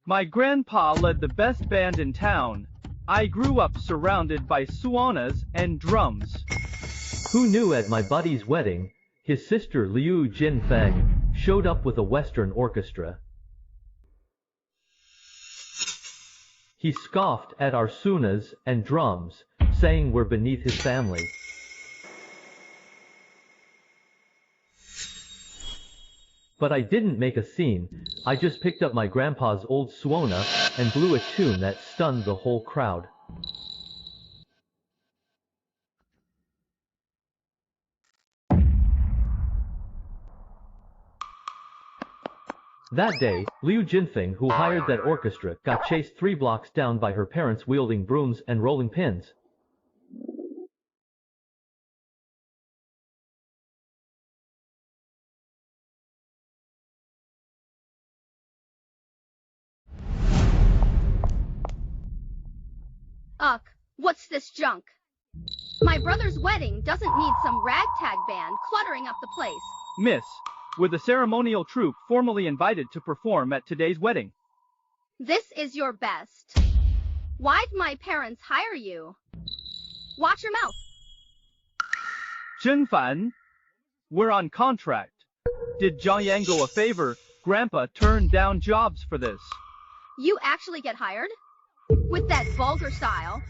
My grandpa led the best band in town. I grew up surrounded by suonas and drums. Who knew at my buddy's wedding, his sister Liu Jinfeng showed up with a Western orchestra. He scoffed at our suonas and drums, saying we're beneath his family. But I didn't make a scene, I just picked up my grandpa's old suona and blew a tune that stunned the whole crowd. That day, Liu Jinfeng, who hired that orchestra, got chased 3 blocks down by her parents wielding brooms and rolling pins. Ugh, what's this junk? My brother's wedding doesn't need some ragtag band cluttering up the place. Miss, we're the ceremonial troupe formally invited to perform at today's wedding. This is your best. Why'd my parents hire you? Watch your mouth. Zhenfan, we're on contract. Did Jiayango a favor? Grandpa turned down jobs for this. You actually get hired? With that vulgar style?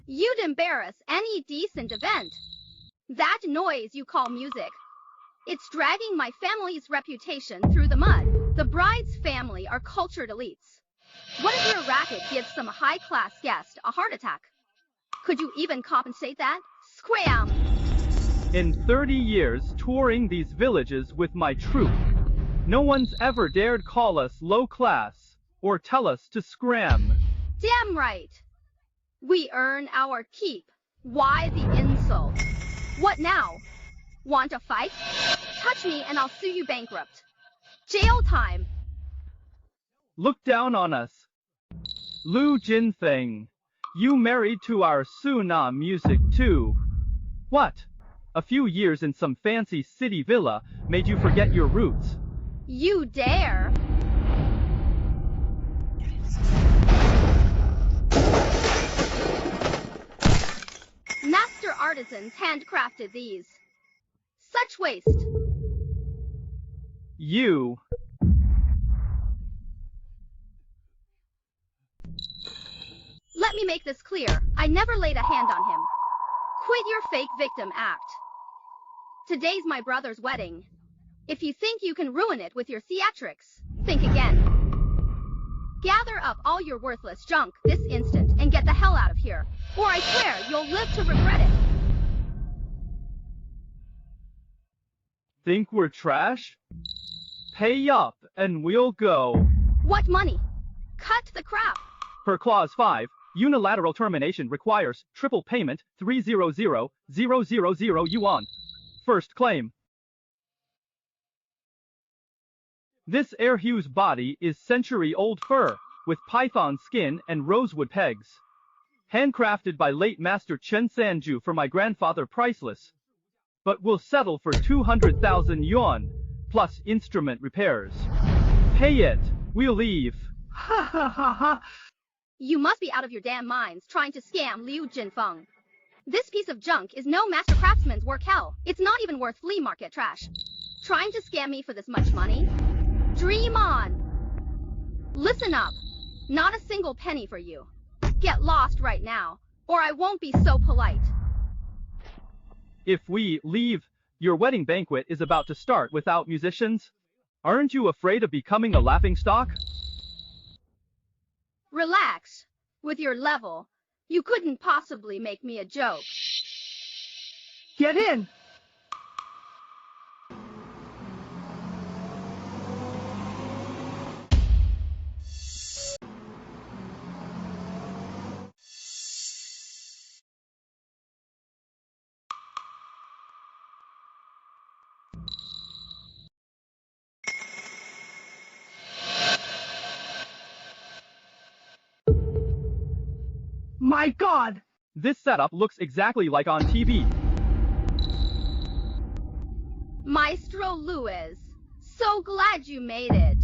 You'd embarrass any decent event. That noise you call music. It's dragging my family's reputation through the mud. The bride's family are cultured elites. What if your racket gives some high-class guest a heart attack? Could you even compensate that? Scram! In 30 years touring these villages with my troupe, no one's ever dared call us low class or tell us to scram. Damn right. We earn our keep. Why the insult? What now? Want a fight? Touch me and I'll sue you bankrupt. Jail time. Look down on us. Liu Jinfeng, you married to our Suna music too. What? A few years in some fancy city villa made you forget your roots. You dare? Master artisans handcrafted these. Such waste. You. Let me make this clear. I never laid a hand on him. Quit your fake victim act. Today's my brother's wedding. If you think you can ruin it with your theatrics, think again. Gather up all your worthless junk this instant and get the hell out of here, or I swear you'll live to regret it. Think we're trash? Pay up and we'll go. What money? Cut the crap. Per Clause 5, unilateral termination requires triple payment 300,000 yuan. First claim. This Airhue's body is century-old fur, with python skin and rosewood pegs. Handcrafted by late master Chen Sanju for my grandfather, priceless. But we'll settle for 200,000 yuan, plus instrument repairs. Pay it, we'll leave. Ha ha ha ha. You must be out of your damn minds trying to scam Liu Jinfeng. This piece of junk is no master craftsman's work hell. It's not even worth flea market trash. Trying to scam me for this much money? Dream on. Listen up. Not a single penny for you. Get lost right now, or I won't be so polite. If we leave, your wedding banquet is about to start without musicians. Aren't you afraid of becoming a laughingstock? Relax. With your level, you couldn't possibly make me a joke. Get in! My God! This setup looks exactly like on TV. Maestro Louis, so glad you made it.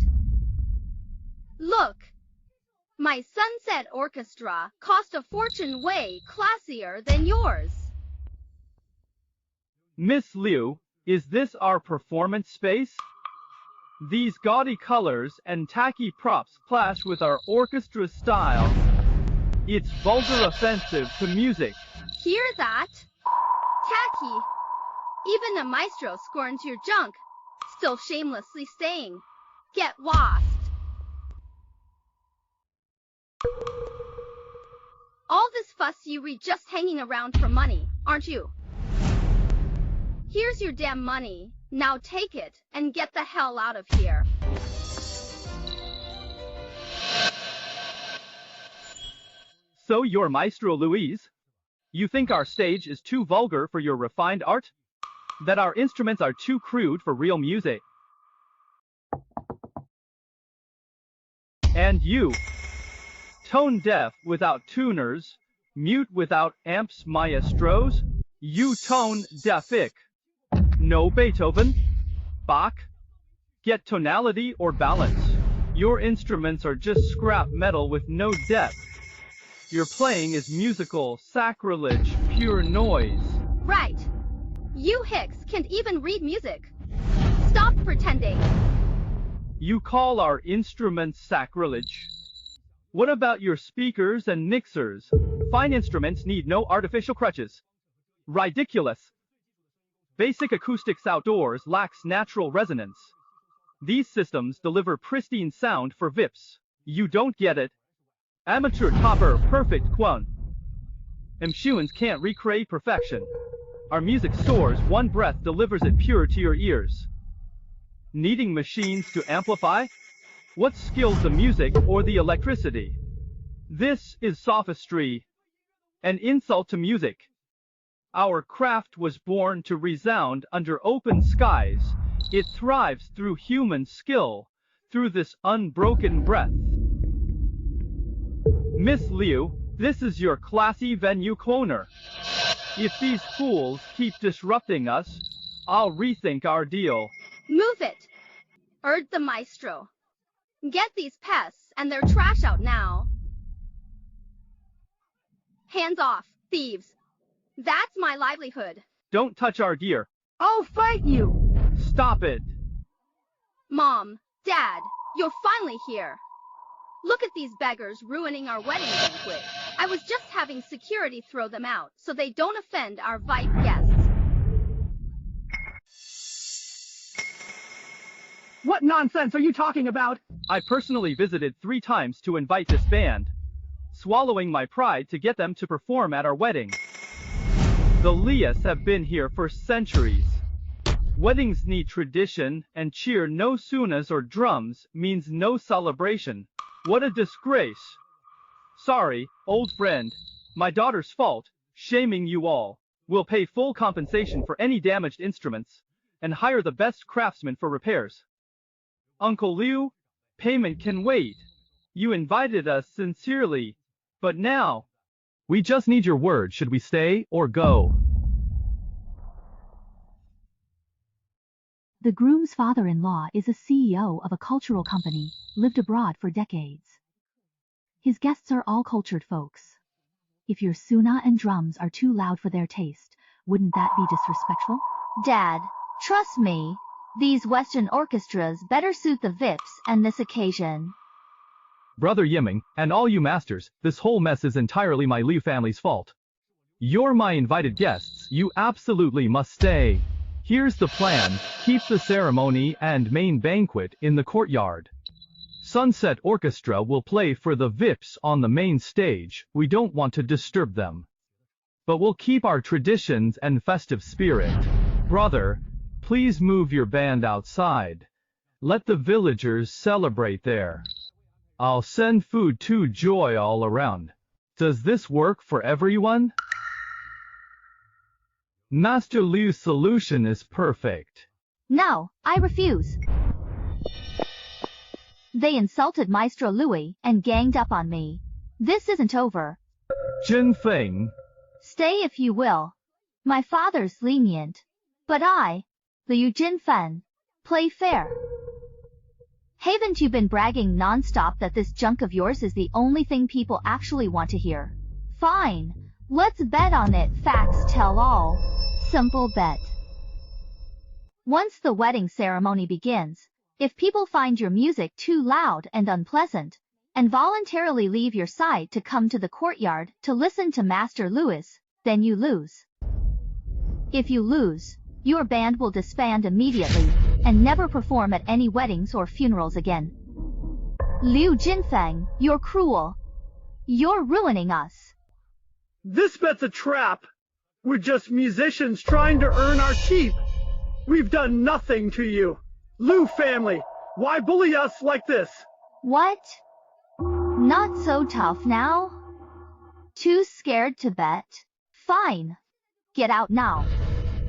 Look, My Sunset Orchestra cost a fortune, way classier than yours. Miss Liu, is this our performance space? These gaudy colors and tacky props clash with our orchestra style. It's vulgar offensive to music. Hear that? Tacky. Even the maestro scorns your junk, still shamelessly saying, "Get lost." All this fuss you read just hanging around for money, aren't you? Here's your damn money. Now take it and get the hell out of here. So you're Maestro Louise? You think our stage is too vulgar for your refined art? That our instruments are too crude for real music? And you, tone deaf without tuners, mute without amps maestros, you tone deafic. No Beethoven, Bach, get tonality or balance. Your instruments are just scrap metal with no depth. Your playing is musical sacrilege, pure noise. Right. You hicks can't even read music. Stop pretending. You call our instruments sacrilege? What about your speakers and mixers? Fine instruments need no artificial crutches. Ridiculous. Basic acoustics outdoors lacks natural resonance. These systems deliver pristine sound for VIPs. You don't get it. Amateur topper perfect quan. Machines can't recreate perfection. Our music soars, one breath delivers it pure to your ears. Needing machines to amplify? What skills the music or the electricity? This is sophistry. An insult to music. Our craft was born to resound under open skies. It thrives through human skill, through this unbroken breath. Miss Liu, this is your classy venue cloner. If these fools keep disrupting us, I'll rethink our deal. Move it, urged the maestro. Get these pests and their trash out now. Hands off, thieves. That's my livelihood. Don't touch our gear. I'll fight you! Stop it. Mom, Dad, you're finally here. Look at these beggars ruining our wedding banquet. I was just having security throw them out so they don't offend our VIP guests. What nonsense are you talking about? I personally visited 3 times to invite this band, swallowing my pride to get them to perform at our wedding. The Lias have been here for centuries. Weddings need tradition, and cheer no sunas or drums means no celebration. What a disgrace. Sorry, old friend. My daughter's fault, shaming you all. We'll pay full compensation for any damaged instruments, and hire the best craftsmen for repairs. Uncle Liu, payment can wait. You invited us sincerely, but now, we just need your word. Should we stay or go? The groom's father-in-law is a CEO of a cultural company, lived abroad for decades. His guests are all cultured folks. If your suna and drums are too loud for their taste, wouldn't that be disrespectful? Dad, trust me, these Western orchestras better suit the VIPs and this occasion. Brother Yiming, and all you masters, this whole mess is entirely my Liu family's fault. You're my invited guests, you absolutely must stay. Here's the plan, keep the ceremony and main banquet in the courtyard. Sunset Orchestra will play for the VIPs on the main stage, we don't want to disturb them. But we'll keep our traditions and festive spirit. Brother, please move your band outside. Let the villagers celebrate there. I'll send food to joy all around. Does this work for everyone? Master Liu's solution is perfect. No, I refuse. They insulted Maestro Louis and ganged up on me. This isn't over. Jin Feng. Stay if you will. My father's lenient. But I, Liu Jinfen, play fair. Haven't you been bragging non-stop that this junk of yours is the only thing people actually want to hear? Fine, let's bet on it. Facts tell all. Simple bet. Once the wedding ceremony begins, if people find your music too loud and unpleasant, and voluntarily leave your side to come to the courtyard to listen to Master Lewis, then you lose. If you lose, your band will disband immediately and never perform at any weddings or funerals again. Liu Jinfeng, you're cruel. You're ruining us. This bet's a trap. We're just musicians trying to earn our keep. We've done nothing to you. Liu family, why bully us like this? What? Not so tough now? Too scared to bet? Fine. Get out now.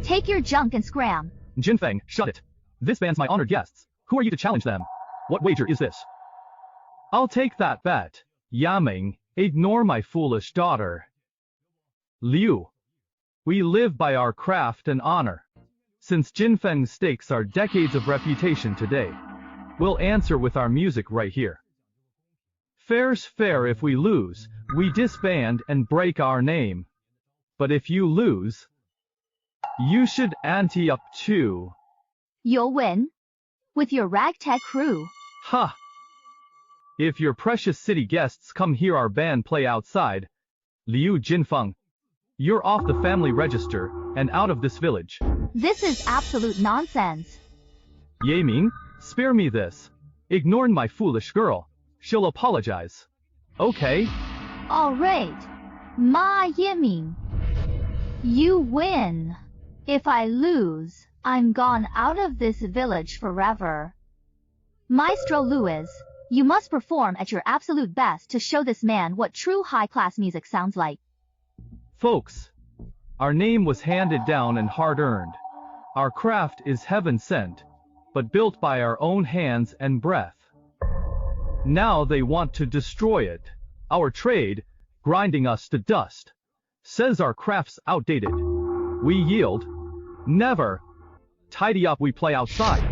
Take your junk and scram. Jinfeng, shut it. This band's my honored guests. Who are you to challenge them? What wager is this? I'll take that bet. Yaming, ignore my foolish daughter. Liu. We live by our craft and honor. Since Jinfeng stakes our decades of reputation today, we'll answer with our music right here. Fair's fair. If we lose, we disband and break our name. But if you lose, you should ante up too. You'll win? With your ragtag crew? Ha! If your precious city guests come hear our band play outside, Liu Jinfeng, you're off the family register and out of this village. This is absolute nonsense. Yaming, spare me this. Ignoring my foolish girl. She'll apologize. Okay? Alright. Ma Yiming. You win. If I lose, I'm gone out of this village forever. Maestro Lewis, you must perform at your absolute best to show this man what true high-class music sounds like. Folks, our name was handed down and hard-earned. Our craft is heaven-sent, but built by our own hands and breath. Now they want to destroy it. Our trade, grinding us to dust, says our craft's outdated. We yield. Never. Tidy up, we play outside.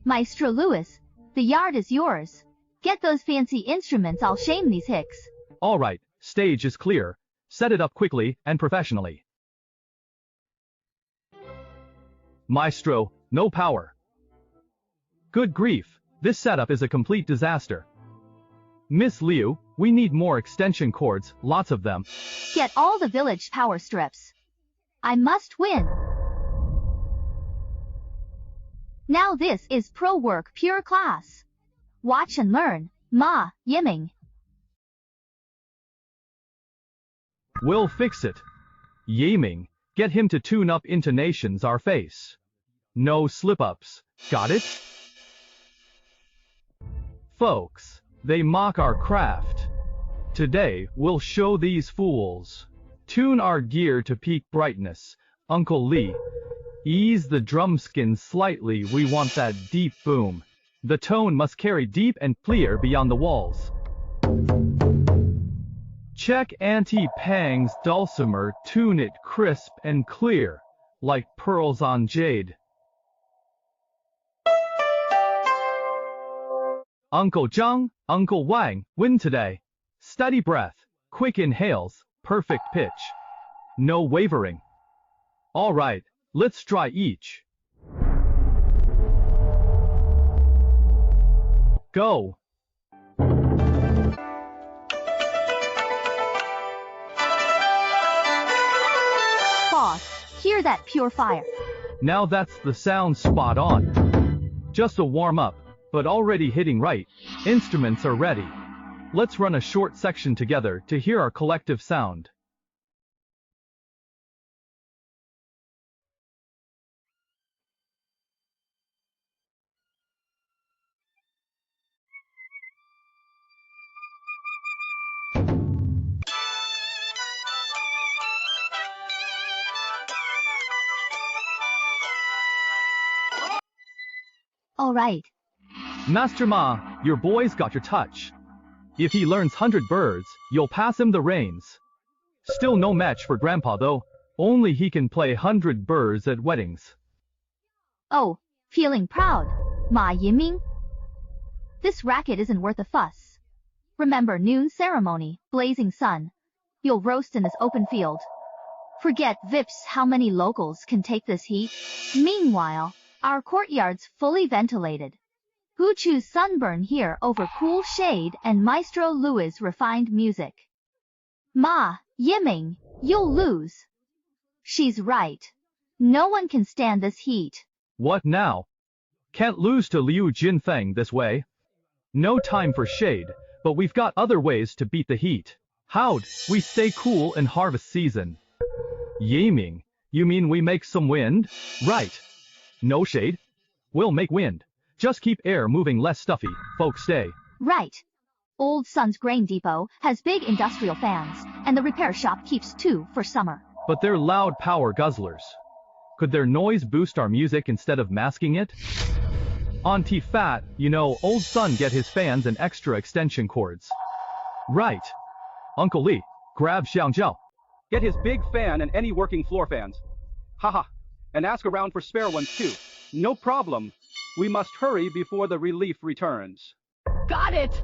Maestro Lewis, the yard is yours. Get those fancy instruments, I'll shame these hicks. All right, stage is clear. Set it up quickly and professionally. Maestro, no power. Good grief, this setup is a complete disaster. Miss Liu, we need more extension cords, lots of them. Get all the village power strips. I must win. Now this is pro work pure class. Watch and learn, Ma Yiming. We'll fix it. Yaming, get him to tune up intonations our face. No slip-ups, got it? Folks, they mock our craft. Today, we'll show these fools. Tune our gear to peak brightness, Uncle Lee. Ease the drum skin slightly, we want that deep boom. The tone must carry deep and clear beyond the walls. Check Auntie Pang's dulcimer, tune it crisp and clear, like pearls on jade. Uncle Zhang, Uncle Wang, win today. Steady breath, quick inhales, perfect pitch. No wavering. All right, let's try each. Go. Boss, hear that pure fire. Now that's the sound spot on. Just a warm-up, but already hitting right. Instruments are ready. Let's run a short section together to hear our collective sound. All right. Master Ma, your boy's got your touch. If he learns 100 birds, you'll pass him the reins. Still no match for Grandpa though. Only he can play 100 birds at weddings. Oh, feeling proud. Ma Yiming? This racket isn't worth a fuss. Remember noon ceremony, blazing sun. You'll roast in this open field. Forget Vips how many locals can take this heat. Meanwhile, our courtyard's fully ventilated. Who choose sunburn here over cool shade and Maestro Louis' refined music? Ma Yiming, you'll lose. She's right. No one can stand this heat. What now? Can't lose to Liu Jinfeng this way. No time for shade, but we've got other ways to beat the heat. How'd we stay cool in harvest season? Yiming, you mean we make some wind? Right. No shade? We'll make wind. Just keep air moving less stuffy, folks say. Right. Old Sun's Grain Depot has big industrial fans, and the repair shop keeps 2 for summer. But they're loud power guzzlers. Could their noise boost our music instead of masking it? Auntie Fat, you know, Old Sun get his fans and extra extension cords. Right. Uncle Lee, grab Xiangjiao. Get his big fan and any working floor fans. Haha. And ask around for spare ones too. No problem. We must hurry before the relief returns. Got it!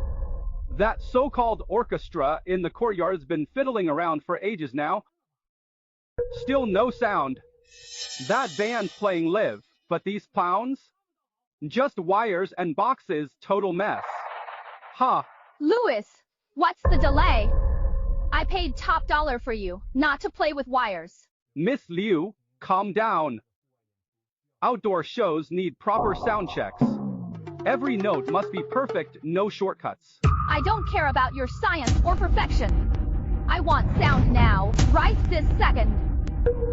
That so-called orchestra in the courtyard's been fiddling around for ages now. Still no sound. That band's playing live, but these clowns? Just wires and boxes, total mess. Ha! Louis, what's the delay? I paid top dollar for you, not to play with wires. Miss Liu, calm down. Outdoor shows need proper sound checks. Every note must be perfect, no shortcuts. I don't care about your science or perfection. I want sound now, right this second.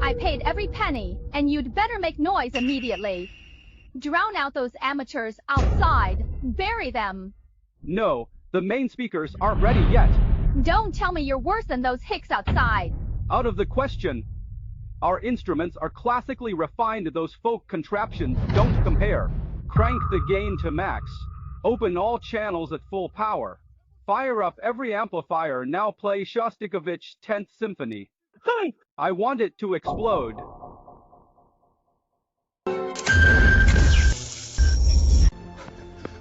I paid every penny, and you'd better make noise immediately. Drown out those amateurs outside. Bury them. No, the main speakers aren't ready yet. Don't tell me you're worse than those hicks outside. Out of the question. Our instruments are classically refined, those folk contraptions don't compare. Crank the gain to max. Open all channels at full power. Fire up every amplifier, now play Shostakovich's 10th Symphony. I want it to explode.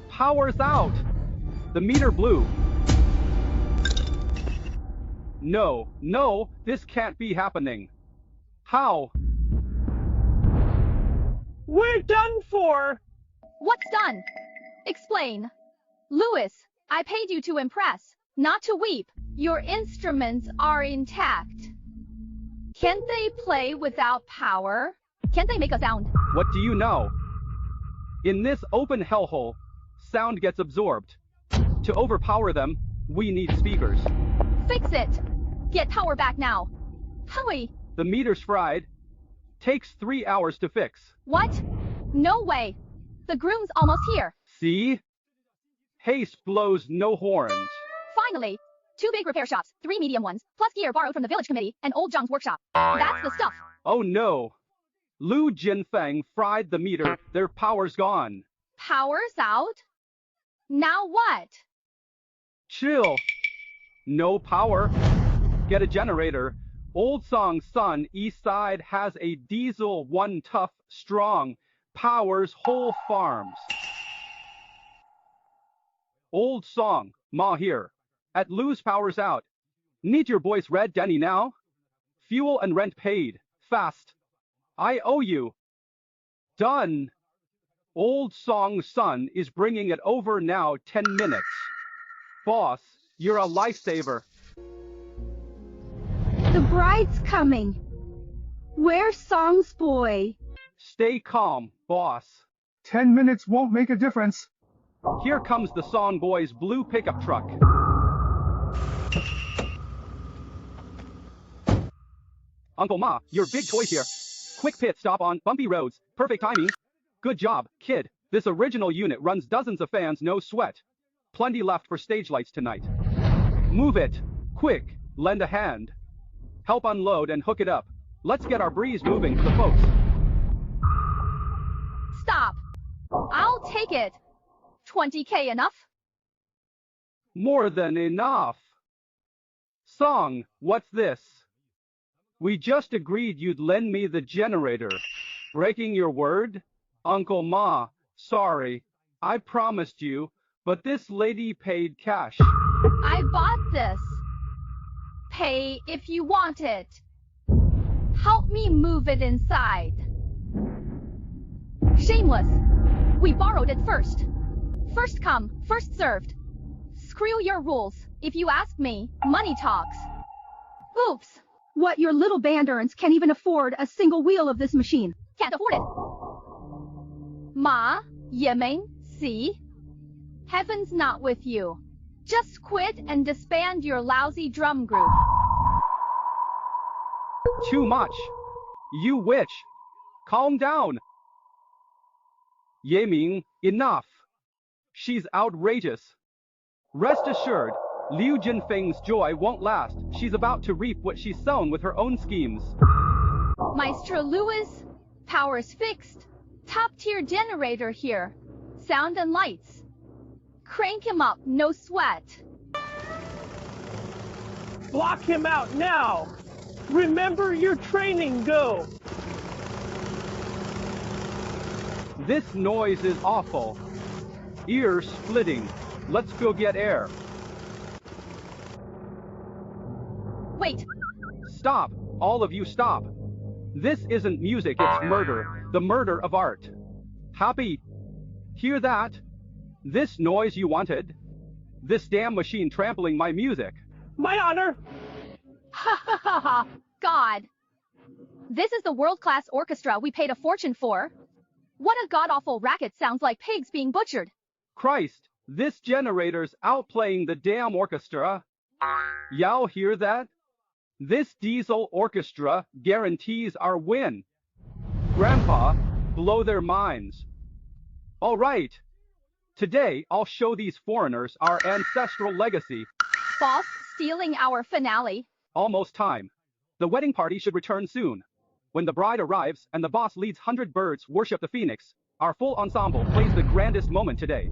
Power's out! The meter blew. No, this can't be happening. How? We're done for! What's done? Explain. Louis, I paid you to impress, not to weep. Your instruments are intact. Can't they play without power? Can't they make a sound? What do you know? In this open hellhole, sound gets absorbed. To overpower them, we need speakers. Fix it. Get power back now. Hurry. The meter's fried. Takes 3 hours to fix. What? No way. The groom's almost here. See? Haste blows no horns. Finally. 2 big repair shops, 3 medium ones, plus gear borrowed from the village committee, and old Zhang's workshop. That's the stuff. Oh no. Liu Jinfeng fried the meter. Their power's gone. Power's out? Now what? Chill. No power. Get a generator. Old Song Sun East Side has a diesel, one tough, strong, powers whole farms. Old Song, Ma here. At Lou's power's out. Need your boys red Denny now? Fuel and rent paid. Fast. I owe you. Done. Old Song Sun is bringing it over now 10 minutes. Boss, you're a lifesaver. The bride's coming. Where's Song's boy? Stay calm, boss. 10 minutes won't make a difference. Here comes the Song boy's blue pickup truck. Uncle Ma, your big toys here. Quick pit stop on bumpy roads. Perfect timing. Good job, kid. This original unit runs dozens of fans, no sweat. Plenty left for stage lights tonight. Move it. Quick. Lend a hand. Help unload and hook it up. Let's get our breeze moving for the folks. Stop. I'll take it. 20K enough? More than enough. Song, what's this? We just agreed you'd lend me the generator. Breaking your word? Uncle Ma, sorry. I promised you, but this lady paid cash. I bought this. Pay if you want it. Help me move it inside. Shameless. We borrowed it first. First come, first served. Screw your rules. If you ask me, money talks. Oops. What, your little band earns can't even afford a single wheel of this machine? Can't afford it. Ma, Yiming, see? Heaven's not with you. Just quit and disband your lousy drum group. Too much. You witch. Calm down. Yiming, enough. She's outrageous. Rest assured, Liu Jinfeng's joy won't last. She's about to reap what she's sown with her own schemes. Maestro Lewis, power's fixed. Top-tier generator here. Sound and lights. Crank him up, no sweat. Block him out now! Remember your training, go! This noise is awful. Ears splitting. Let's go get air. Wait. Stop. All of you stop. This isn't music, it's murder. The murder of art. Happy? Hear that? This noise you wanted? This damn machine trampling my music. My honor! Ha ha ha ha! God! This is the world-class orchestra we paid a fortune for. What a god-awful racket, sounds like pigs being butchered. Christ, this generator's outplaying the damn orchestra. Y'all hear that? This diesel orchestra guarantees our win. Grandpa, blow their minds. All right. Today, I'll show these foreigners our ancestral legacy. Boss, stealing our finale. Almost time. The wedding party should return soon. When the bride arrives and the boss leads 100 birds worship the phoenix, our full ensemble plays the grandest moment today.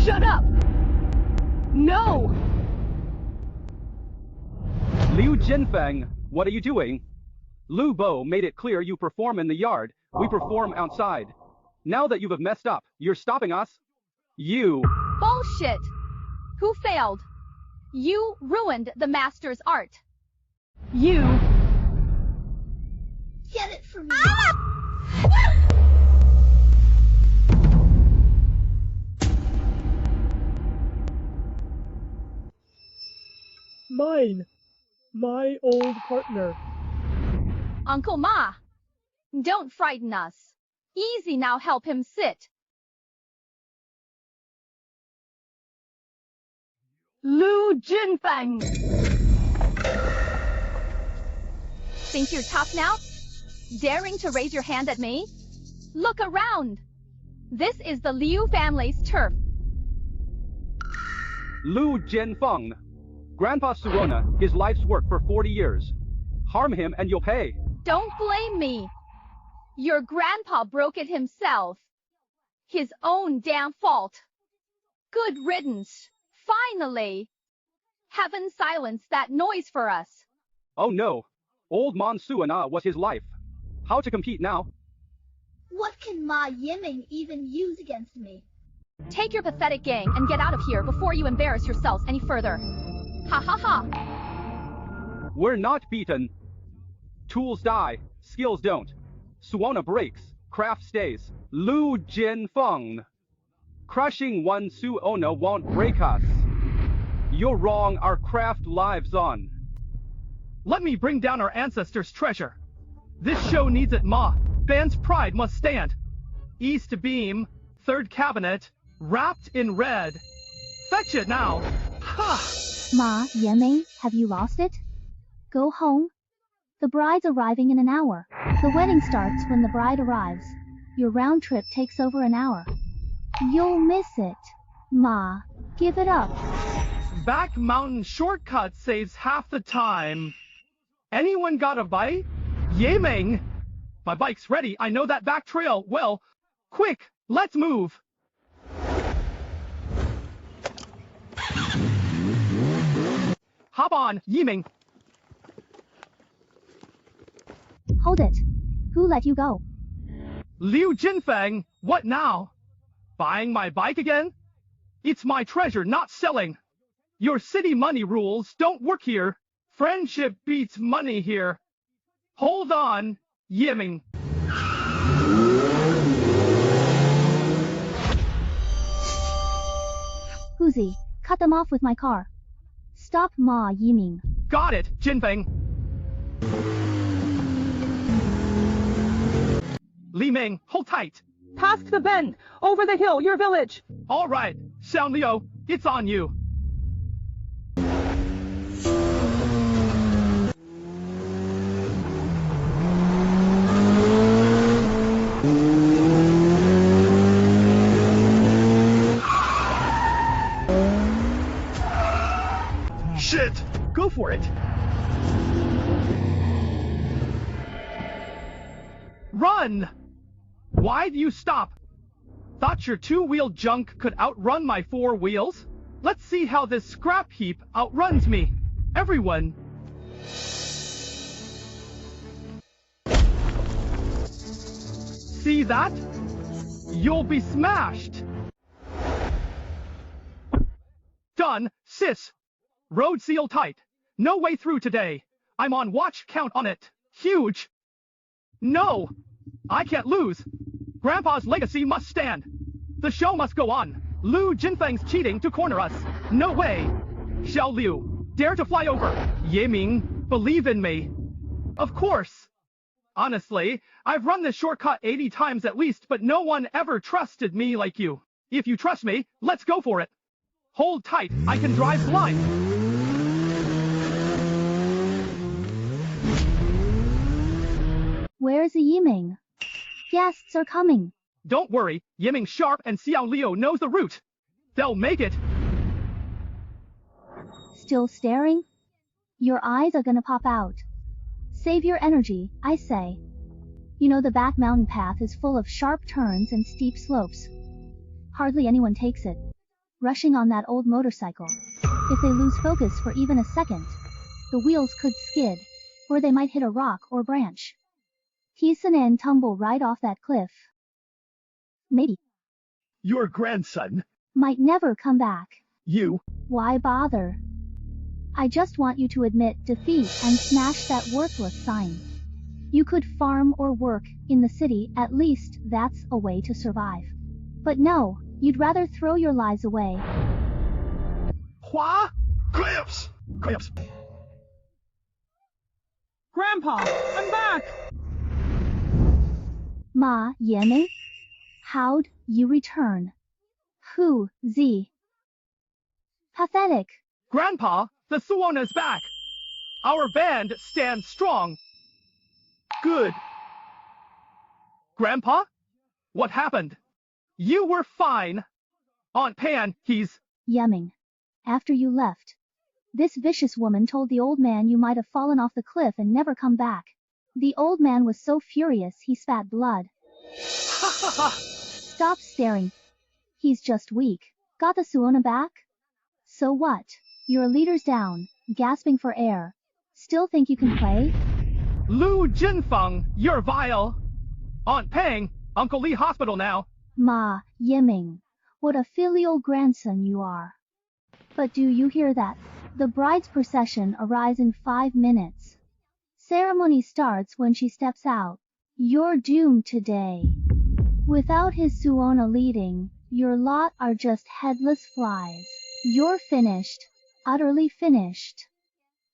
Shut up! No! Liu Jinfeng, what are you doing? Lu Bo made it clear you perform in the yard, we perform outside. Now that you've messed up, you're stopping us? You. Bullshit! Who failed? You ruined the master's art. You. Get it for me. Mine. My old partner. Uncle Ma, don't frighten us. Easy now, help him sit. Liu Jinfeng! Think you're tough now? Daring to raise your hand at me? Look around. This is the Liu family's turf. Liu Jinfeng. Grandpa Suona, his life's work for 40 years. Harm him and you'll pay. Don't blame me. Your grandpa broke it himself. His own damn fault. Good riddance. Finally. Heaven silence that noise for us. Oh no. Old Man Suona was his life. How to compete now? What can Ma Yiming even use against me? Take your pathetic gang and get out of here before you embarrass yourselves any further. Ha ha ha. We're not beaten. Tools die, skills don't. Suona breaks, craft stays. Liu Jinfeng. Crushing one Suona won't break us. You're wrong, our craft lives on. Let me bring down our ancestors' treasure. This show needs it, Ma. Band's pride must stand. East beam, third cabinet, wrapped in red. Fetch it now. Ha! Ma, Yiming, have you lost it? Go home. The bride's arriving in an hour. The wedding starts when the bride arrives. Your round trip takes over an hour. You'll miss it. Ma, give it up. Back mountain shortcut saves half the time. Anyone got a bite? Yiming! My bike's ready. I know that back trail well. Quick, let's move. Hop on, Yiming. Hold it. Who let you go? Liu Jinfeng, what now? Buying my bike again? It's my treasure, not selling. Your city money rules don't work here. Friendship beats money here. Hold on, Yiming. Huzi, cut them off with my car. Stop Ma Yiming. Got it, Jinfeng. Li Ming, hold tight. Past the bend, over the hill, your village. All right, Xiao Liu, it's on you. Shit! Go for it. Run! Why'd you stop? Thought your two-wheel junk could outrun my four wheels? Let's see how this scrap heap outruns me. Everyone. See that? You'll be smashed. Done, sis. Road seal tight. No way through today. I'm on watch, count on it. Huge. No! I can't lose. Grandpa's legacy must stand. The show must go on. Liu Jinfeng's cheating to corner us. No way. Xiao Liu, dare to fly over. Yiming, believe in me. Of course. Honestly, I've run this shortcut 80 times at least, but no one ever trusted me like you. If you trust me, let's go for it. Hold tight, I can drive blind. Where's Yiming? Guests are coming. Don't worry, Yiming sharp and Xiao Liu knows the route. They'll make it. Still staring? Your eyes are gonna pop out. Save your energy, I say. You know the back mountain path is full of sharp turns and steep slopes. Hardly anyone takes it. Rushing on that old motorcycle. If they lose focus for even a second, the wheels could skid, or they might hit a rock or branch. Hasten and tumble right off that cliff. Maybe. Your grandson. Might never come back. You. Why bother? I just want you to admit defeat and smash that worthless sign. You could farm or work in the city, at least that's a way to survive. But no, you'd rather throw your lives away. Hua? Clamps! Clamps! Grandpa, I'm back! Ma Yiming? How'd you return? Who, Z? Pathetic. Grandpa, the Suona's back. Our band stands strong. Good. Grandpa? What happened? You were fine. Aunt Pan, he's... Yiming. After you left, this vicious woman told the old man you might have fallen off the cliff and never come back. The old man was so furious he spat blood. Ha ha ha! Stop staring. He's just weak. Got the Suona back? So what? Your leader's down, gasping for air. Still think you can play? Liu Jinfeng, you're vile. Aunt Pang, Uncle Lee Hospital now. Ma Yiming, what a filial grandson you are. But do you hear that? The bride's procession arrives in 5 minutes. Ceremony starts when she steps out. You're doomed today. Without his Suona leading, your lot are just headless flies. You're finished. Utterly finished.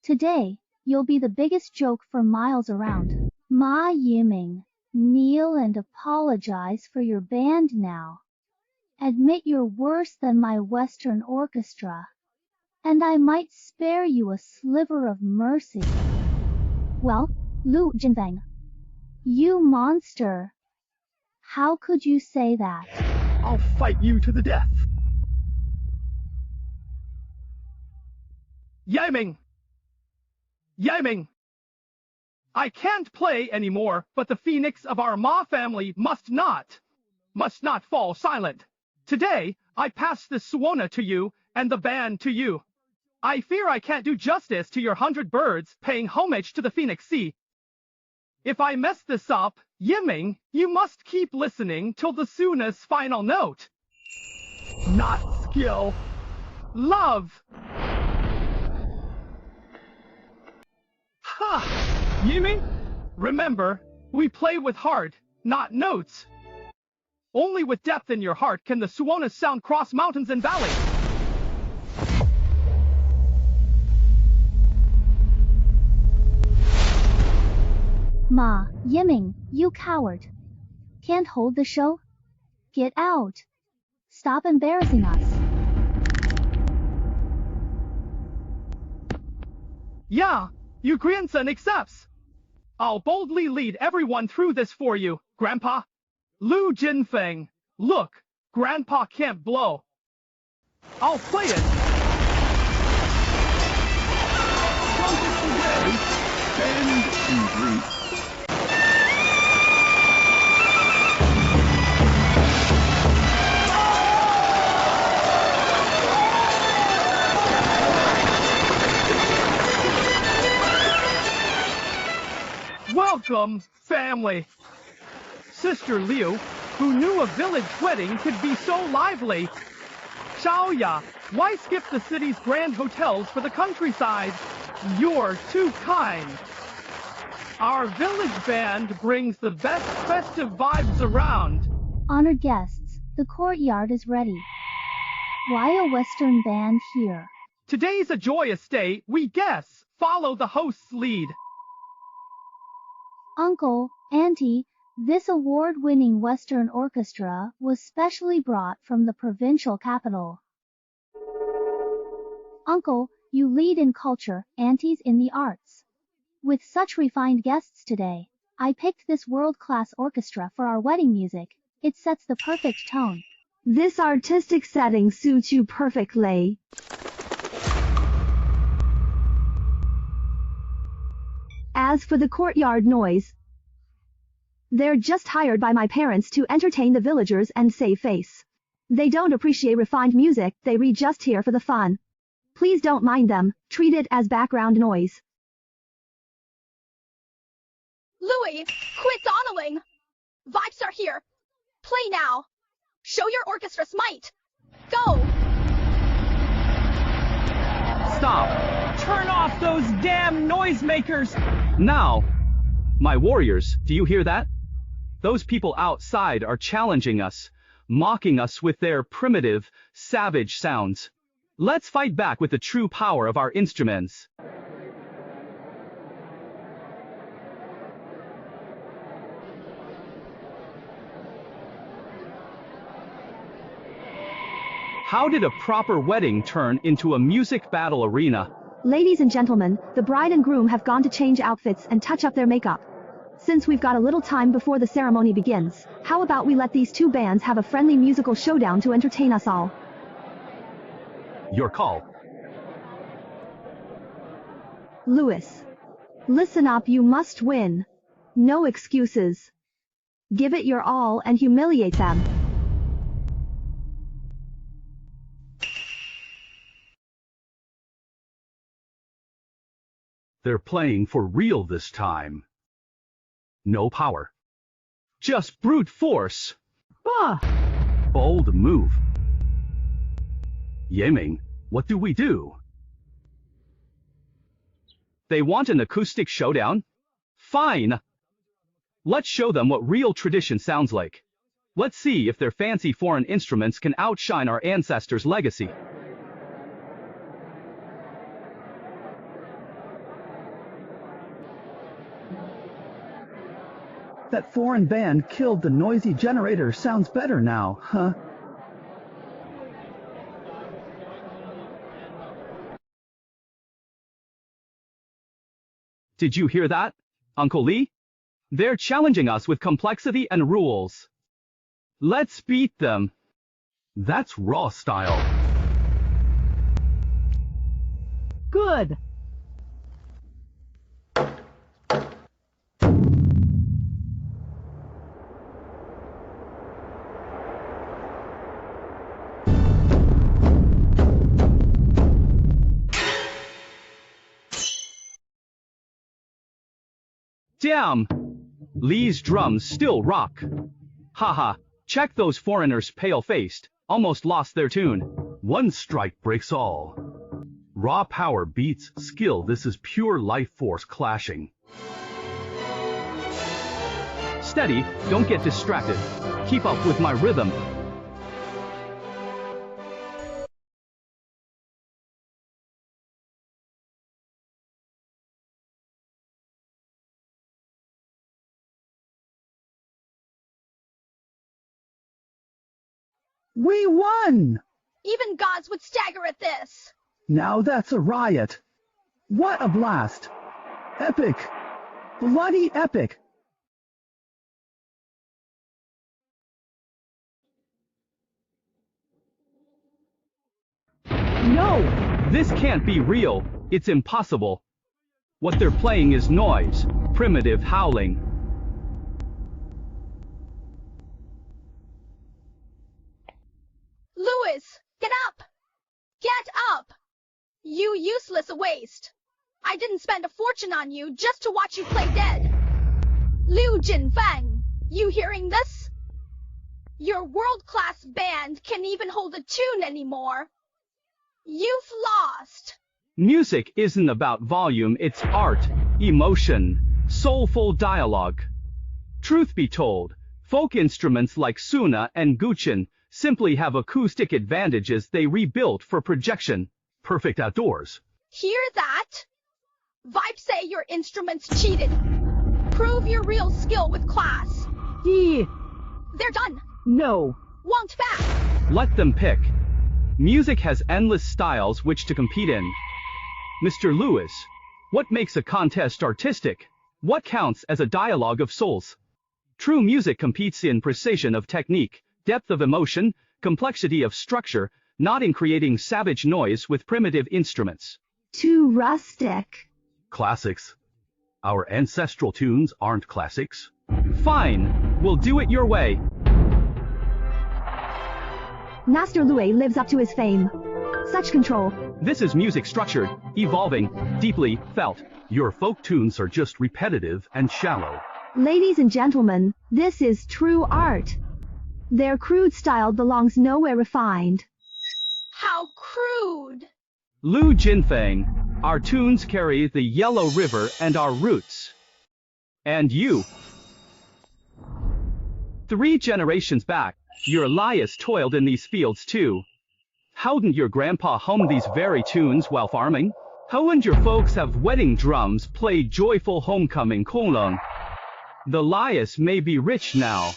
Today, you'll be the biggest joke for miles around. Ma Yiming, kneel and apologize for your band now. Admit you're worse than my Western orchestra. And I might spare you a sliver of mercy. Well, Liu Jinfeng. You monster. How could you say that? I'll fight you to the death. Yiming! Yiming! I can't play anymore, but the phoenix of our Ma family must not fall silent. Today, I pass this Suona to you, and the band to you. I fear I can't do justice to your 100 birds paying homage to the Phoenix Sea. If I mess this up, Yiming, you must keep listening till the Suna's final note. Not skill. Love. Ha! Yiming? Remember, we play with heart, not notes. Only with depth in your heart can the Suonas sound cross mountains and valleys. Ma, Yiming, you coward. Can't hold the show? Get out. Stop embarrassing us. Yeah, your grandson accepts. I'll boldly lead everyone through this for you, Grandpa. Lu Jinfeng, look, Grandpa can't blow. I'll play it. Trumpets away, bend and greet. Welcome, family. Sister Liu, who knew a village wedding could be so lively. Xiaoya, why skip the city's grand hotels for the countryside? You're too kind. Our village band brings the best festive vibes around. Honored guests, the courtyard is ready. Why a Western band here? Today's a joyous day, we guess. Follow the host's lead. Uncle, Auntie, this award-winning Western orchestra was specially brought from the provincial capital. Uncle, you lead in culture, aunties in the arts. With such refined guests today, I picked this world-class orchestra for our wedding music. It sets the perfect tone. This artistic setting suits you perfectly. As for the courtyard noise, they're just hired by my parents to entertain the villagers and save face. They don't appreciate refined music, they read just here for the fun. Please don't mind them, treat it as background noise. Louis, quit dawdling. Vibes are here. Play now. Show your orchestra's might. Go! Stop! Turn off those damn noisemakers! Now! My warriors, do you hear that? Those people outside are challenging us, mocking us with their primitive, savage sounds. Let's fight back with the true power of our instruments. How did a proper wedding turn into a music battle arena? Ladies and gentlemen, the bride and groom have gone to change outfits and touch up their makeup. Since we've got a little time before the ceremony begins, how about we let these two bands have a friendly musical showdown to entertain us all? Your call. Louis. Listen up, you must win. No excuses. Give it your all and humiliate them. They're playing for real this time. No power. Just brute force. Ah! Bold move. Yiming, what do we do? They want an acoustic showdown? Fine. Let's show them what real tradition sounds like. Let's see if their fancy foreign instruments can outshine our ancestors' legacy. That foreign band killed the noisy generator. Sounds better now, huh? Did you hear that, Uncle Lee? They're challenging us with complexity and rules. Let's beat them. That's raw style. Good. Damn! Lee's drums still rock. Haha, check those foreigners pale-faced, almost lost their tune. One strike breaks all. Raw power beats skill. This is pure life force clashing. Steady, don't get distracted. Keep up with my rhythm. We won! Even gods would stagger at this. Now that's a riot. What a blast! Epic! Bloody epic! No! This can't be real. It's impossible. What they're playing is noise, primitive howling. Louis, get up! Get up! You useless waste. I didn't spend a fortune on you just to watch you play dead. Liu Jinfeng, you hearing this? Your world-class band can't even hold a tune anymore. You've lost. Music isn't about volume, it's art, emotion, soulful dialogue. Truth be told, folk instruments like Suna and Guqin simply have acoustic advantages they rebuilt for projection. Perfect outdoors. Hear that? Vibes say your instruments cheated. Prove your real skill with class. They're done. No. Want back. Let them pick. Music has endless styles which to compete in. Mr. Lewis, what makes a contest artistic? What counts as a dialogue of souls? True music competes in precision of technique, depth of emotion, complexity of structure, not in creating savage noise with primitive instruments. Too rustic. Classics. Our ancestral tunes aren't classics. Fine, we'll do it your way. Master Louis lives up to his fame. Such control. This is music structured, evolving, deeply felt. Your folk tunes are just repetitive and shallow. Ladies and gentlemen, this is true art. Their crude style belongs nowhere refined. How crude. Liu Jinfeng, our tunes carry the Yellow River and our roots. And you. 3 generations back, your Elias toiled in these fields too. How'dn't your grandpa hum these very tunes while farming? How wouldn't your folks have wedding drums play joyful homecoming Konglung? The Elias may be rich now,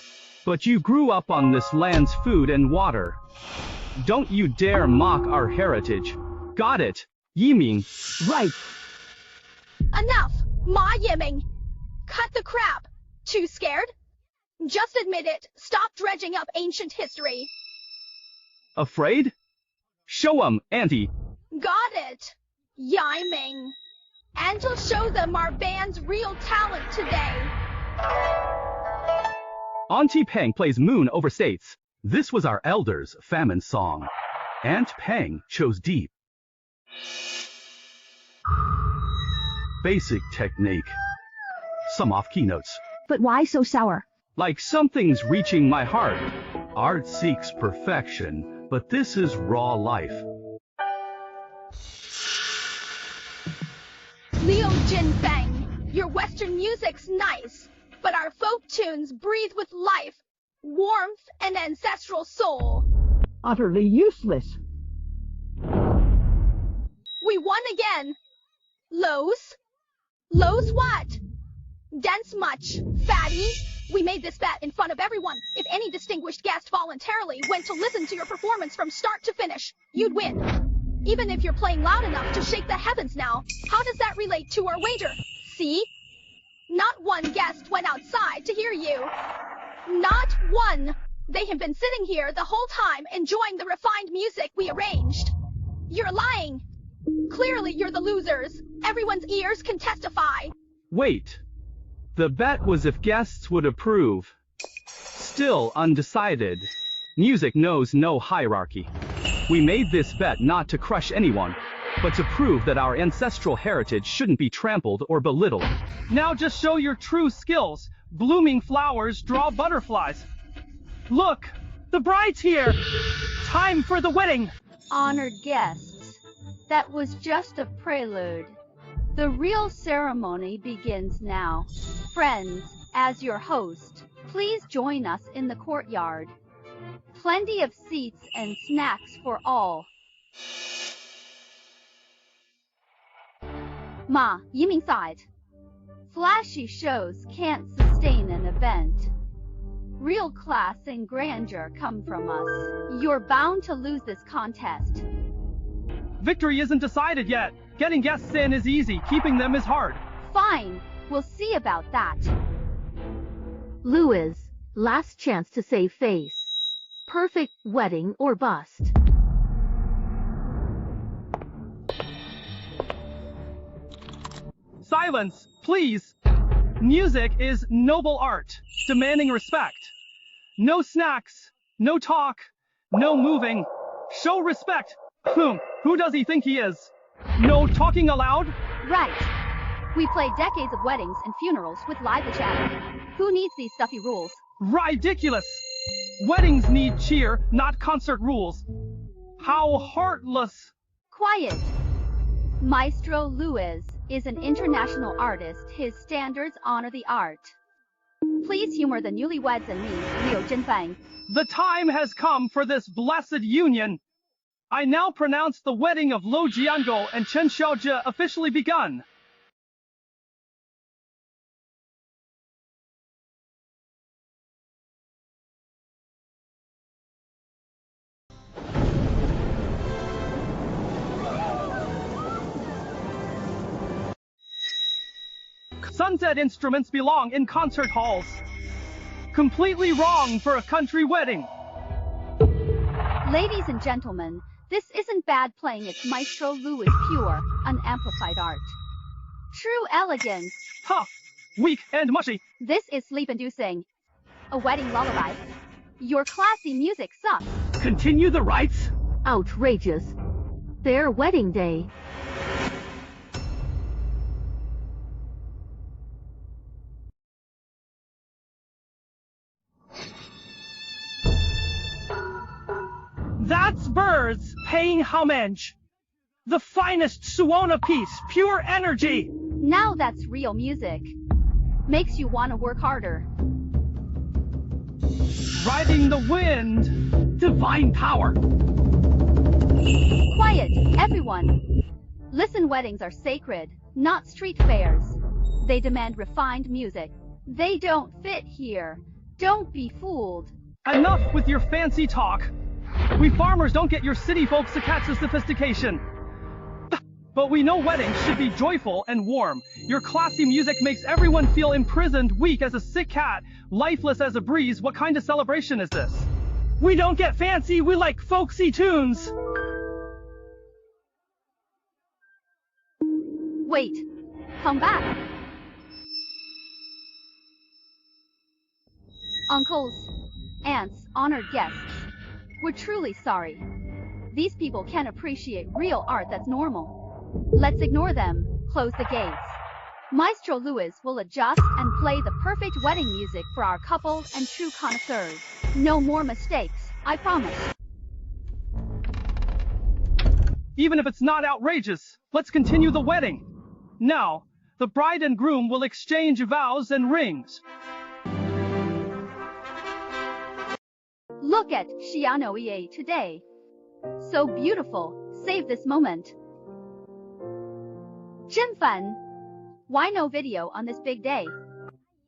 but you grew up on this land's food and water. Don't you dare mock our heritage. Got it, Yiming. Right. Enough, Ma Yiming. Cut the crap. Too scared? Just admit it. Stop dredging up ancient history. Afraid? Show 'em, Auntie. Got it, Yiming. And to show them our band's real talent today. Auntie Peng plays Moon overstates. This was our elders' famine song. Aunt Peng chose deep. Basic technique. Some off-key notes. But why so sour? Like something's reaching my heart. Art seeks perfection, but this is raw life. Liu Jinfeng, your Western music's nice, but our folk tunes breathe with life, warmth, and ancestral soul. Utterly useless. We won again. Lowe's? Lowe's what? Dense much, fatty? We made this bet in front of everyone. If any distinguished guest voluntarily went to listen to your performance from start to finish, you'd win. Even if you're playing loud enough to shake the heavens now, how does that relate to our wager? See? Not one guest went outside to hear you. Not one. They have been sitting here the whole time enjoying the refined music we arranged. You're lying. Clearly you're the losers. Everyone's ears can testify. Wait. The bet was if guests would approve. Still undecided. Music knows no hierarchy. We made this bet not to crush anyone. but to prove that our ancestral heritage shouldn't be trampled or belittled. Now just show your true skills. Blooming flowers draw butterflies. Look, the bride's here. Time for the wedding. Honored guests, that was just a prelude. The real ceremony begins now. Friends, as your host, please join us in the courtyard. Plenty of seats and snacks for all. Ma, Yiming sighed. Flashy shows can't sustain an event. Real class and grandeur come from us. You're bound to lose this contest. Victory isn't decided yet. Getting guests in is easy, keeping them is hard. Fine, we'll see about that. Louis, last chance to save face. Perfect wedding or bust. Silence, please. Music is noble art, demanding respect. No snacks, no talk, no moving. Show respect. Who does he think he is? No talking aloud? Right. We play decades of weddings and funerals with live chat. Who needs these stuffy rules? Ridiculous. Weddings need cheer, not concert rules. How heartless. Quiet. Maestro Louis is an international artist. His standards honor the art. Please humor the newlyweds and me, Liu Zhenfang. The time has come for this blessed union. I now pronounce the wedding of Lo Jianguo and Chen Xiaojie officially begun. Sunset instruments belong in concert halls. Completely wrong for a country wedding. Ladies and gentlemen, this isn't bad playing, it's Maestro Louis pure, unamplified art. True elegance. Tough, weak, and mushy. This is sleep-inducing. A wedding lullaby. Your classy music sucks. Continue the rites? Outrageous. Their wedding day. That's birds paying homage. The finest Suona piece, pure energy. Now that's real music. Makes you want to work harder. Riding the wind. Divine power. Quiet, everyone. Listen, weddings are sacred, not street fairs. They demand refined music. They don't fit here. Don't be fooled. Enough with your fancy talk. We farmers don't get your city folks to catch the sophistication. But we know weddings should be joyful and warm. Your classy music makes everyone feel imprisoned, weak as a sick cat, lifeless as a breeze. What kind of celebration is this? We don't get fancy, we like folksy tunes. Wait, come back. Uncles, aunts, honored guests. We're truly sorry. These people can't appreciate real art that's normal. Let's ignore them, close the gates. Maestro Louis will adjust and play the perfect wedding music for our couple and true connoisseurs. No more mistakes, I promise. Even if it's not outrageous, let's continue the wedding. Now, the bride and groom will exchange vows and rings. Look at Xianoye today. So beautiful, save this moment. Jinfan, why no video on this big day?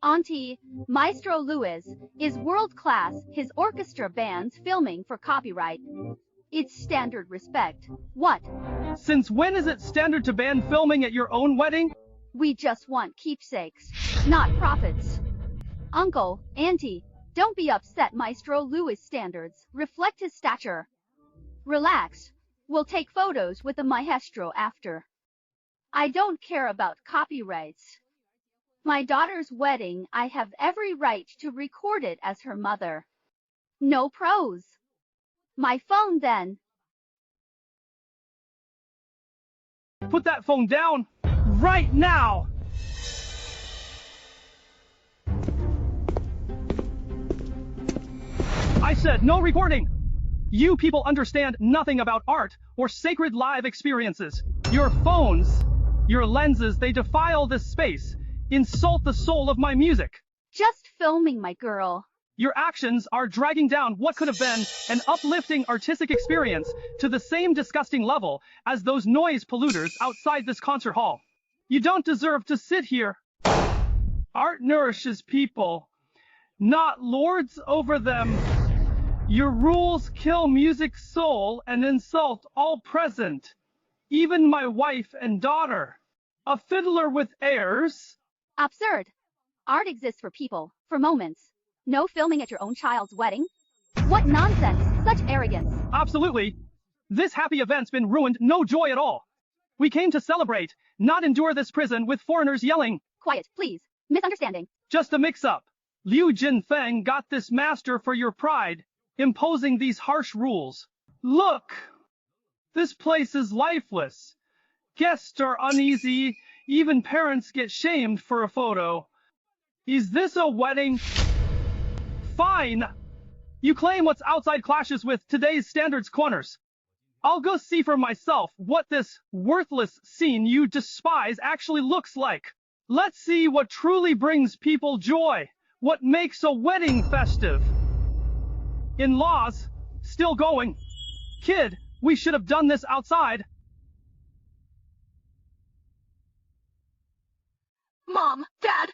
Auntie, Maestro Louis is world class, his orchestra bands filming for copyright. It's standard respect. What? Since when is it standard to ban filming at your own wedding? We just want keepsakes, not profits. Uncle, Auntie, don't be upset. Maestro Louis' standards reflect his stature. Relax. We'll take photos with the maestro after. I don't care about copyrights. My daughter's wedding, I have every right to record it as her mother. No pros. My phone then. Put that phone down right now. I said no recording. You people understand nothing about art or sacred live experiences. Your phones, your lenses, they defile this space, insult the soul of my music. Just filming, my girl. Your actions are dragging down what could have been an uplifting artistic experience to the same disgusting level as those noise polluters outside this concert hall. You don't deserve to sit here. Art nourishes people, not lords over them. Your rules kill music's soul and insult all present, even my wife and daughter. A fiddler with airs. Absurd. Art exists for people, for moments. No filming at your own child's wedding? What nonsense, such arrogance. Absolutely. This happy event's been ruined, no joy at all. We came to celebrate, not endure this prison with foreigners yelling. Quiet, please. Misunderstanding. Just a mix-up. Liu Jinfeng got this master for your pride, imposing these harsh rules. Look! This place is lifeless. Guests are uneasy, even parents get shamed for a photo. Is this a wedding? Fine! You claim what's outside clashes with today's standards corners. I'll go see for myself what this worthless scene you despise actually looks like. Let's see what truly brings people joy, what makes a wedding festive. In-laws, still going. Kid, we should have done this outside. Mom, Dad.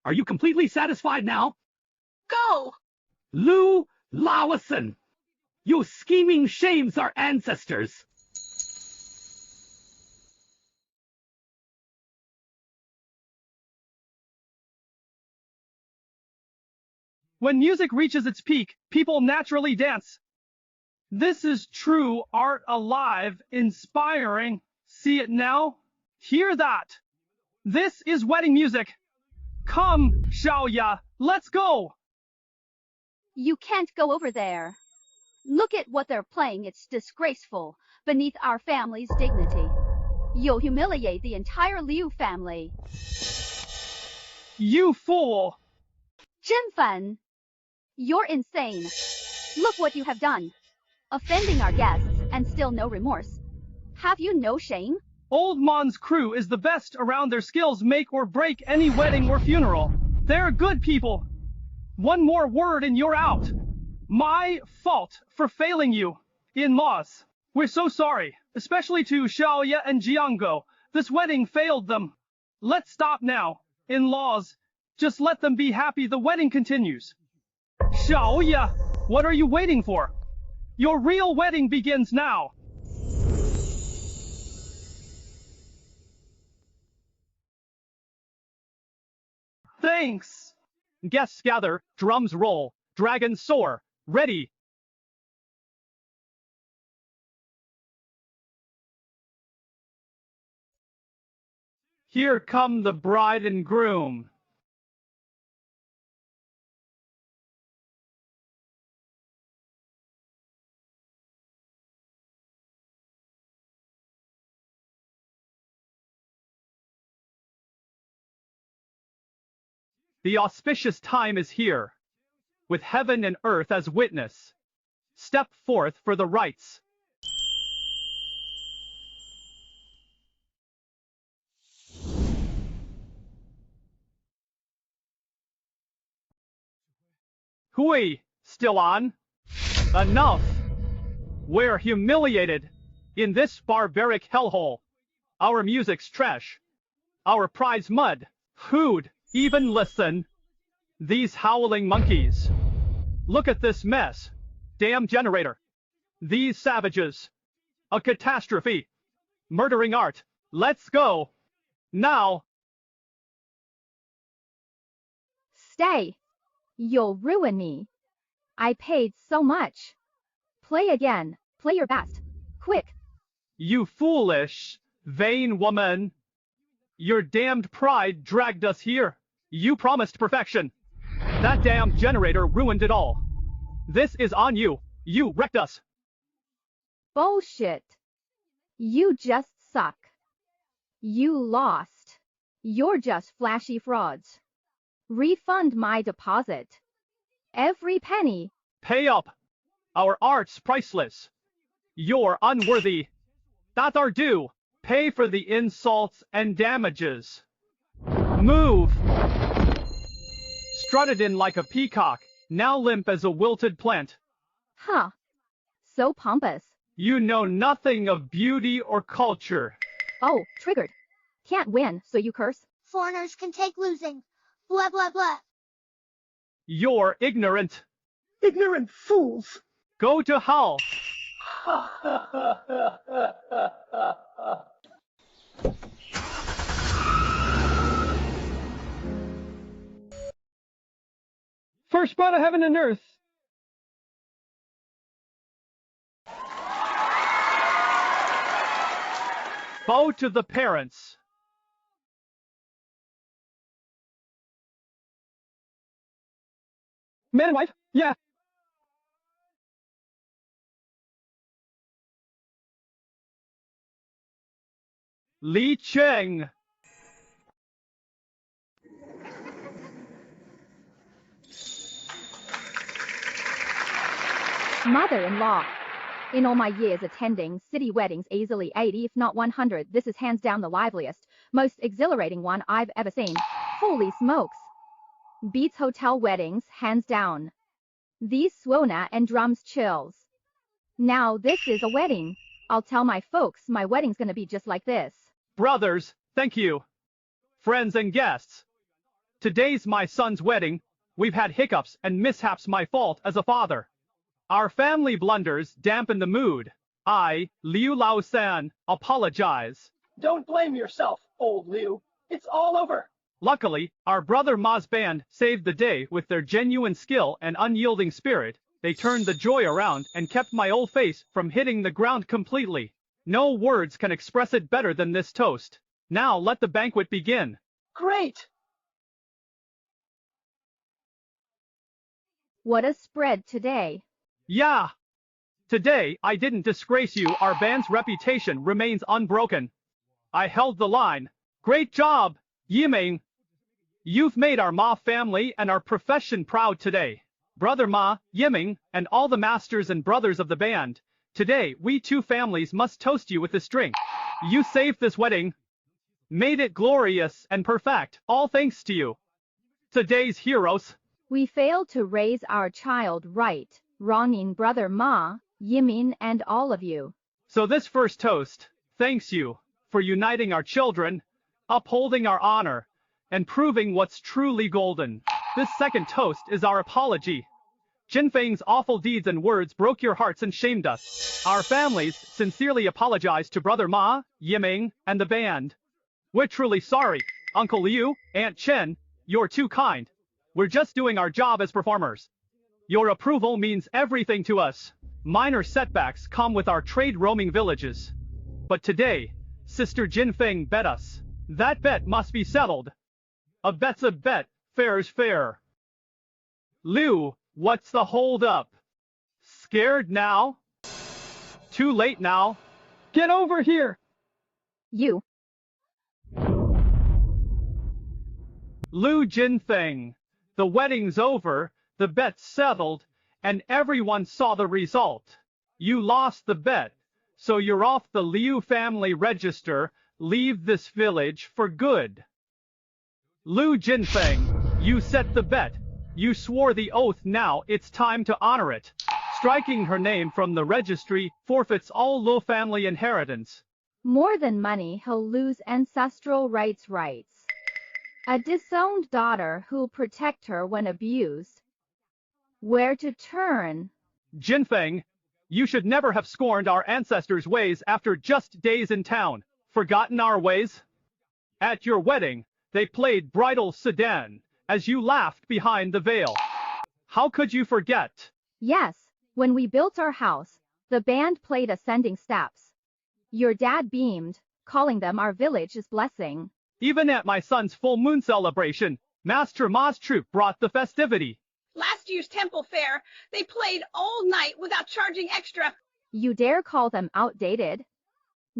Are you completely satisfied now? Go! Lou Lawson! You scheming shames our ancestors! When music reaches its peak, people naturally dance. This is true art alive, inspiring. See it now? Hear that? This is wedding music. Come, Xiaoya, let's go! You can't go over there. Look at what they're playing, it's disgraceful, beneath our family's dignity. You'll humiliate the entire Liu family. You fool! Jinfen! You're insane. Look what you have done. Offending our guests, and still no remorse. Have you no shame? Old Mon's crew is the best around. Their skills make or break any wedding or funeral. They're good people. One more word and you're out. My fault for failing you. In-laws, we're so sorry, especially to Xiaoya and Jiango. This wedding failed them. Let's stop now. In-laws, just let them be happy. The wedding continues. Xiaoya, what are you waiting for? Your real wedding begins now. Thanks. Guests gather, drums roll, dragons soar. Ready. Here come the bride and groom. The auspicious time is here, with heaven and earth as witness. Step forth for the rites. Hui, still on? Enough! We're humiliated in this barbaric hellhole. Our music's trash. Our pride's mud. Who'd even listen? These howling monkeys. Look at this mess. Damn generator. These savages. A catastrophe. Murdering art. Let's go. Now. Stay. You'll ruin me. I paid so much. Play again. Play your best. Quick. You foolish, vain woman. Your damned pride dragged us here. You promised perfection. That damn generator ruined it all. This is on you. You wrecked us. Bullshit. You just suck. You lost. You're just flashy frauds. Refund my deposit. Every penny. Pay up. Our art's priceless. You're unworthy. That's our due. Pay for the insults and damages. Move. Strutted in like a peacock, now limp as a wilted plant. Huh. So pompous. You know nothing of beauty or culture. Oh, triggered. Can't win, so you curse? Foreigners can take losing. Blah blah blah. You're ignorant. Ignorant fools. Go to hell. First brought of heaven and earth. Bow to the parents. Man and wife? Yeah. Li Cheng. Mother-in-law. In all my years attending city weddings, easily 80 if not 100, this is hands down the liveliest, most exhilarating one I've ever seen. Holy smokes. Beats hotel weddings, hands down. These swona and drums chills. Now this is a wedding. I'll tell my folks my wedding's gonna be just like this. Brothers, thank you. Friends and guests. Today's my son's wedding. We've had hiccups and mishaps, my fault as a father. Our family blunders dampen the mood. I, Liu Lao-san, apologize. Don't blame yourself, old Liu. It's all over. Luckily, our brother Ma's band saved the day with their genuine skill and unyielding spirit. They turned the joy around and kept my old face from hitting the ground completely. No words can express it better than this toast. Now let the banquet begin. Great. What a spread today. Yeah. Today, I didn't disgrace you. Our band's reputation remains unbroken. I held the line. Great job, Yiming. You've made our Ma family and our profession proud today. Brother Ma, Yiming, and all the masters and brothers of the band. Today, we two families must toast you with this drink. You saved this wedding. Made it glorious and perfect, all thanks to you. Today's heroes. We failed to raise our child right, wronging Brother Ma, Yimin, and all of you. So this first toast, thanks you for uniting our children, upholding our honor, and proving what's truly golden. This second toast is our apology. Jinfeng's awful deeds and words broke your hearts and shamed us. Our families sincerely apologize to Brother Ma, Yiming, and the band. We're truly sorry, Uncle Liu, Aunt Chen, you're too kind. We're just doing our job as performers. Your approval means everything to us. Minor setbacks come with our trade roaming villages. But today, Sister Jinfeng bet us. That bet must be settled. A bet's a bet, fair's fair. Liu, what's the hold up? Scared now? Too late now? Get over here. You. Liu Jinfeng. The wedding's over, the bet's settled, and everyone saw the result. You lost the bet, so you're off the Liu family register. Leave this village for good. Liu Jinfeng, you set the bet. You swore the oath, now it's time to honor it. Striking her name from the registry forfeits all Liu family inheritance. More than money, he'll lose ancestral rights. A disowned daughter who'll protect her when abused. Where to turn? Jinfeng, you should never have scorned our ancestors' ways after just days in town. Forgotten our ways? At your wedding, they played bridal sedan, as you laughed behind the veil. How could you forget? Yes, when we built our house, the band played Ascending Steps. Your dad beamed, calling them our village's blessing. Even at my son's full moon celebration, Master Ma's troupe brought the festivity. Last year's temple fair, they played all night without charging extra. You dare call them outdated?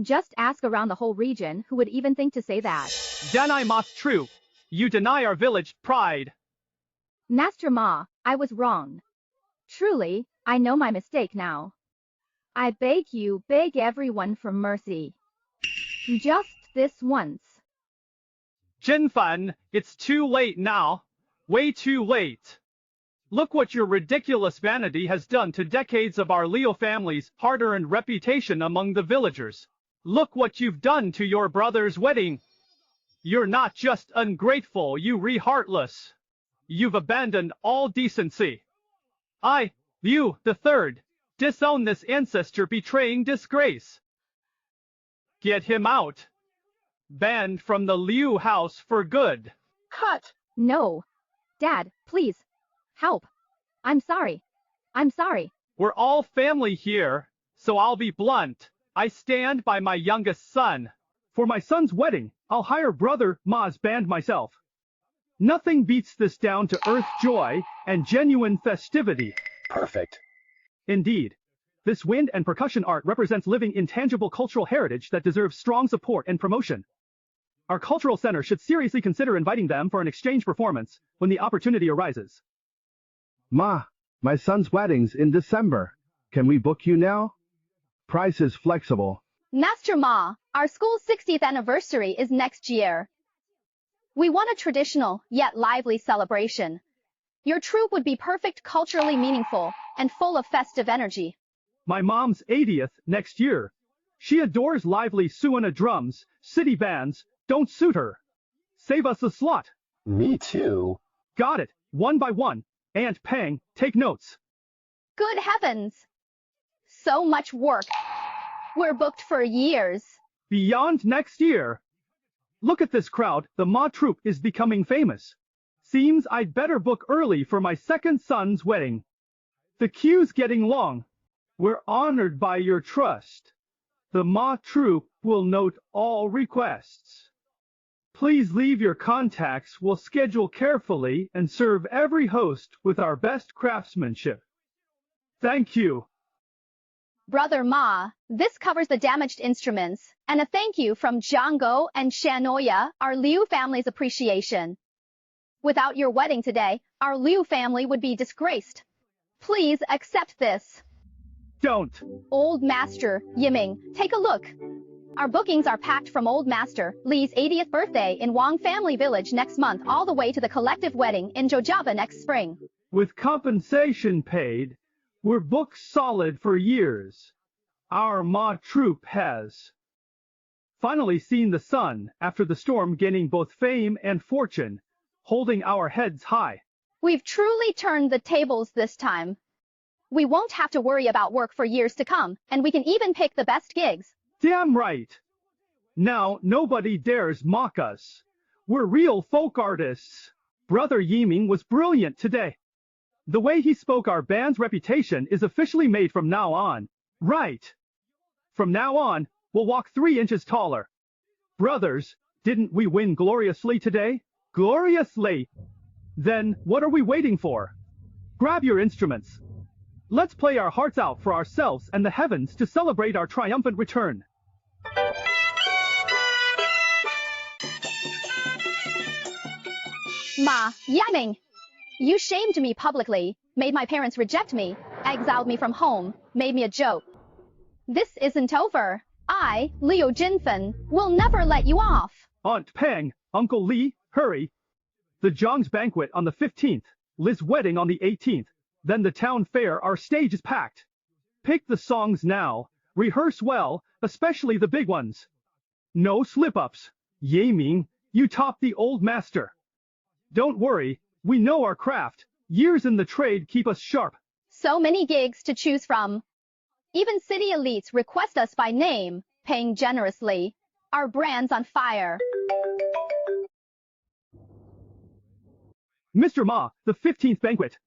Just ask around the whole region who would even think to say that. Danai Ma's true. You deny our village pride. Master Ma, I was wrong. Truly, I know my mistake now. I beg you, beg everyone for mercy. Just this once. Jinfan, it's too late now. Way too late. Look what your ridiculous vanity has done to decades of our Liu family's hard-earned reputation among the villagers. Look what you've done to your brother's wedding. You're not just ungrateful, you heartless. You've abandoned all decency. I, Liu the Third, disown this ancestor betraying disgrace. Get him out. Banned from the Liu house for good. Cut! No. Dad, please. Help. I'm sorry. I'm sorry. We're all family here, so I'll be blunt. I stand by my youngest son. For my son's wedding, I'll hire Brother Ma's band myself. Nothing beats this down-to-earth joy and genuine festivity. Perfect. Indeed. This wind and percussion art represents living intangible cultural heritage that deserves strong support and promotion. Our cultural center should seriously consider inviting them for an exchange performance when the opportunity arises. Ma, my son's wedding's in December. Can we book you now? Price is flexible. Master Ma, our school's 60th anniversary is next year. We want a traditional, yet lively celebration. Your troupe would be perfect, culturally meaningful, and full of festive energy. My mom's 80th next year. She adores lively Suana drums. City bands don't suit her. Save us a slot. Me too. Got it. One by one. Aunt Pang, take notes. Good heavens! So much work. We're booked for years. Beyond next year. Look at this crowd. The Ma troupe is becoming famous. Seems I'd better book early for my second son's wedding. The queue's getting long. We're honored by your trust. The Ma troupe will note all requests. Please leave your contacts. We'll schedule carefully and serve every host with our best craftsmanship. Thank you. Brother Ma, this covers the damaged instruments, and a thank you from Jianggo and Shanoya, our Liu family's appreciation. Without your wedding today, our Liu family would be disgraced. Please accept this. Don't. Old Master Yiming, take a look. Our bookings are packed from Old Master Li's 80th birthday in Wang Family Village next month all the way to the collective wedding in Jojaba next spring. With compensation paid, we're booked solid for years. Our Ma troupe has finally seen the sun after the storm, gaining both fame and fortune, holding our heads high. We've truly turned the tables this time. We won't have to worry about work for years to come, and we can even pick the best gigs. Damn right. Now nobody dares mock us. We're real folk artists. Brother Yiming was brilliant today. The way he spoke, our band's reputation is officially made from now on. Right. From now on, we'll walk 3 inches taller. Brothers, didn't we win gloriously today? Gloriously! Then, what are we waiting for? Grab your instruments. Let's play our hearts out for ourselves and the heavens to celebrate our triumphant return. Ma, Yiming! You shamed me publicly, made my parents reject me, exiled me from home, made me a joke. This isn't over. I, Liu Jinfen, will never let you off. Aunt Pang, Uncle Li, hurry. The Zhang's banquet on the 15th, Li's wedding on the 18th, then the town fair. Our stage is packed. Pick the songs now, rehearse well, especially the big ones. No slip-ups. Yiming, you top the old master. Don't worry, we know our craft. Years in the trade keep us sharp. So many gigs to choose from. Even city elites request us by name, paying generously. Our brand's on fire. Mr. Ma, the 15th banquet.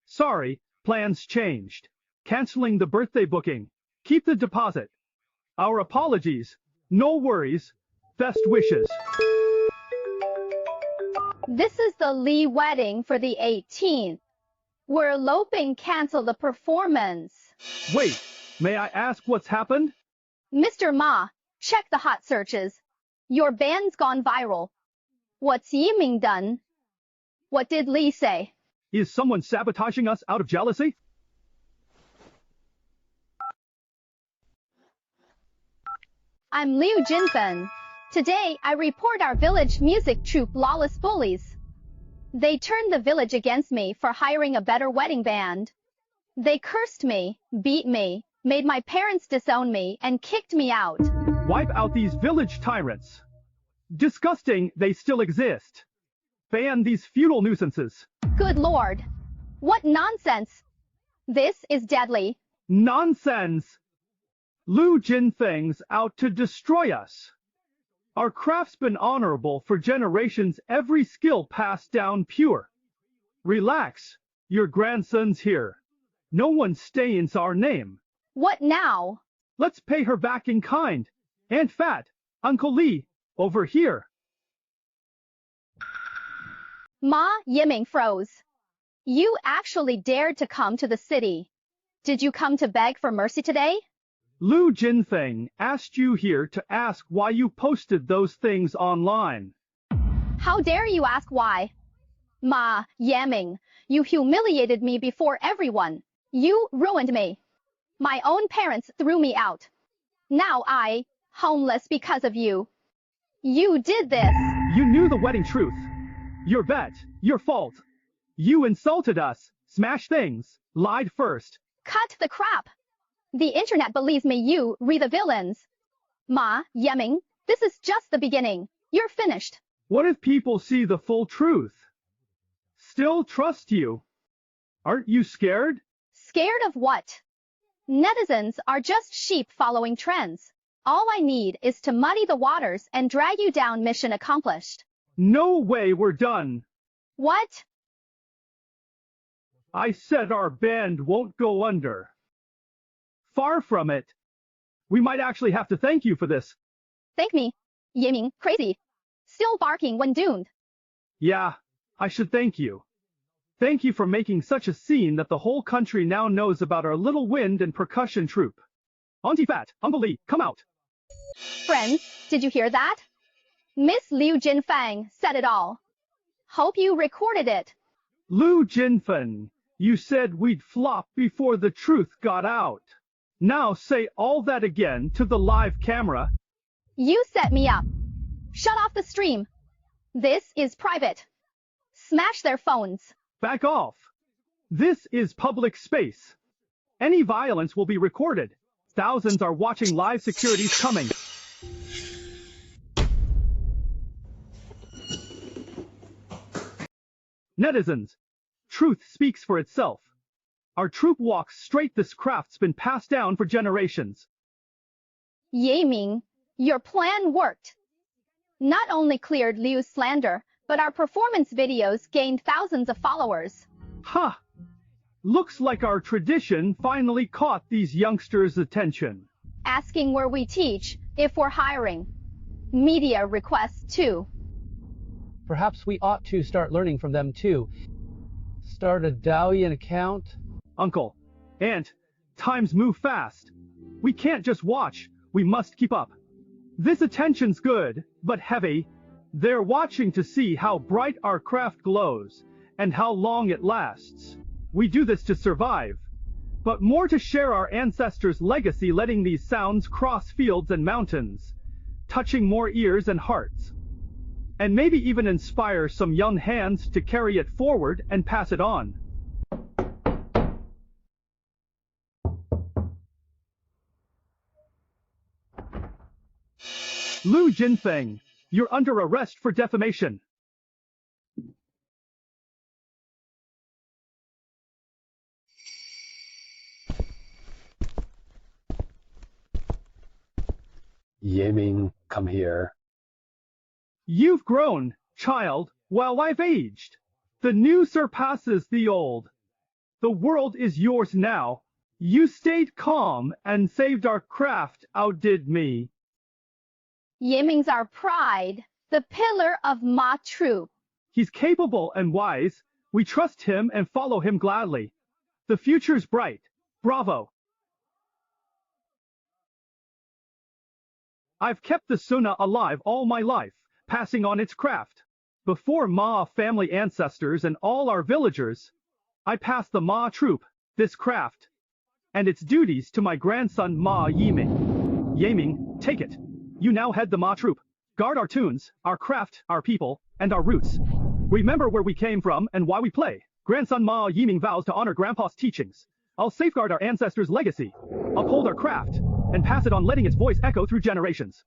Sorry, plans changed. Canceling the birthday booking. Keep the deposit. Our apologies. No worries. Best wishes. This is the Li wedding for the 18th. We're eloping. Cancel the performance. Wait, May I ask what's happened? Mr. Ma, check the hot searches. Your band's gone viral. What's Yiming done? What did Lee say? Is someone sabotaging us out of jealousy? I'm Liu Jinfen. Today, I report our village music troupe Lawless Bullies. They turned the village against me for hiring a better wedding band. They cursed me, beat me, made my parents disown me, and kicked me out. Wipe out these village tyrants. Disgusting, they still exist. Ban these feudal nuisances. Good lord. What nonsense. This is deadly. Nonsense! Lu Jinfeng's out to destroy us. Our craft's been honorable for generations, every skill passed down pure. Relax, your grandson's here. No one stains our name. What now? Let's pay her back in kind. Aunt Fat, Uncle Lee, over here. Ma Yiming froze. You actually dared to come to the city. Did you come to beg for mercy today? Lu Jinfeng asked you here to ask why you posted those things online. How dare you ask why? Ma Yiming, you humiliated me before everyone. You ruined me. My own parents threw me out. Now homeless because of you. You did this. You knew the wedding truth. Your bet, your fault. You insulted us, smashed things, lied first. Cut the crap. The internet believes me, you the villains. Ma Yiming, this is just the beginning. You're finished. What if people see the full truth? Still trust you? Aren't you scared? Scared of what? Netizens are just sheep following trends. All I need is to muddy the waters and drag you down. Mission accomplished. No way, we're done. What? I said our band won't go under. Far from it. We might actually have to thank you for this. Thank me? Yiming, crazy. Still barking when doomed. Yeah, I should thank you. Thank you for making such a scene that the whole country now knows about our little wind and percussion troupe. Auntie Fat, Uncle Lee, come out. Friends, did you hear that? Miss Liu Jinfeng said it all. Hope you recorded it. Lu Jinfen, you said we'd flop before the truth got out. Now say all that again to the live camera. You set me up. Shut off the stream. This is private. Smash their phones. Back off. This is public space. Any violence will be recorded. Thousands are watching. Live security's coming. Netizens, truth speaks for itself. Our troupe walks straight. This craft's been passed down for generations. Yiming, your plan worked. Not only cleared Liu's slander, but our performance videos gained thousands of followers. Ha! Looks like our tradition finally caught these youngsters' attention. Asking where we teach, if we're hiring. Media requests too. Perhaps we ought to start learning from them too. Start a Douyin account? Uncle, Aunt, times move fast. We can't just watch, we must keep up. This attention's good, but heavy. They're watching to see how bright our craft glows, and how long it lasts. We do this to survive, but more to share our ancestors' legacy, letting these sounds cross fields and mountains, touching more ears and hearts. And maybe even inspire some young hands to carry it forward and pass it on. Lu Jinfeng, you're under arrest for defamation. Yiming, come here. You've grown, child, while I've aged. The new surpasses the old. The world is yours now. You stayed calm and saved our craft, outdid me. Yiming's our pride, the pillar of Ma troupe. He's capable and wise. We trust him and follow him gladly. The future's bright. Bravo. I've kept the Suna alive all my life, passing on its craft. Before Ma family ancestors and all our villagers, I passed the Ma troop, this craft, and its duties to my grandson Ma Yiming. Yiming, take it. You now head the Ma troop. Guard our tunes, our craft, our people, and our roots. Remember where we came from and why we play. Grandson Ma Yiming vows to honor Grandpa's teachings. I'll safeguard our ancestors' legacy, uphold our craft, and pass it on letting its voice echo through generations.